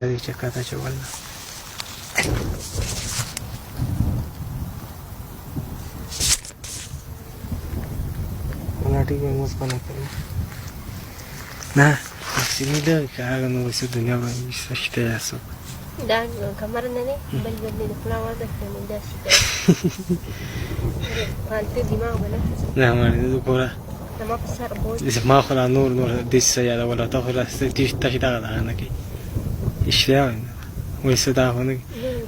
Dice kata coba lah. Nanti yang mus panas kali. Nah, sini dah kalau nunggu sedunia bisa kita ya so. Dan kamar nene balik nene pulang ada nene dah sih. Halte dimang mana? Nah, mana itu korang. Nama besar bos. ما أخذ نور دي السيارة ولا تأخذ تشتغل عنك إيش ويستدعى هناك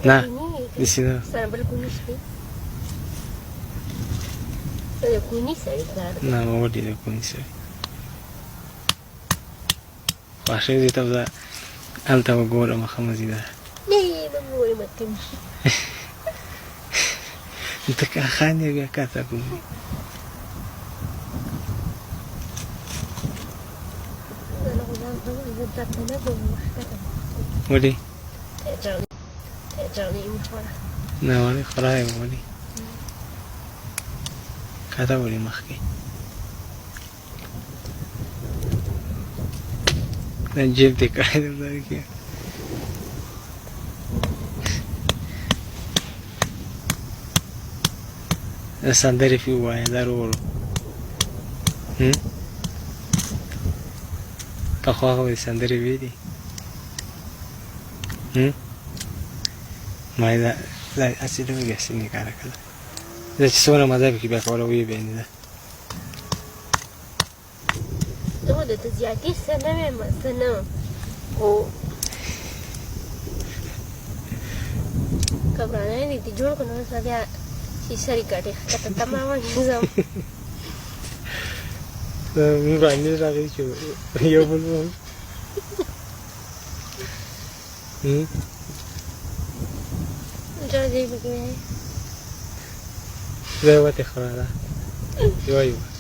nah di sini Sana berkunis ni. Saya kunis saya kan. nah mau di kunis وعشان دي تبدأ أنت وجورة ما خمس ده Ni memang makan. أنت كأخاني يا كاتكم ودي Jangan imfora. nah ودي خلاص ودي كاتا ودي مخكي نجيب ديك عيد ذلك ساندري في واي ضروري كخواه ساندري بيدي ما إذا لا أسير ويا سني كذا كذا إذا تسوون ما ذاك يبقى ولا ويبين ذا Tu dah terjadi sana memang sana. Oh. Kabarnya ni dijual kan orang saja sisari kade kata tamawan nizam. Murah ni lagi cuy, ya belum. Jadi begini. Lewat ya kalau ada, jauh.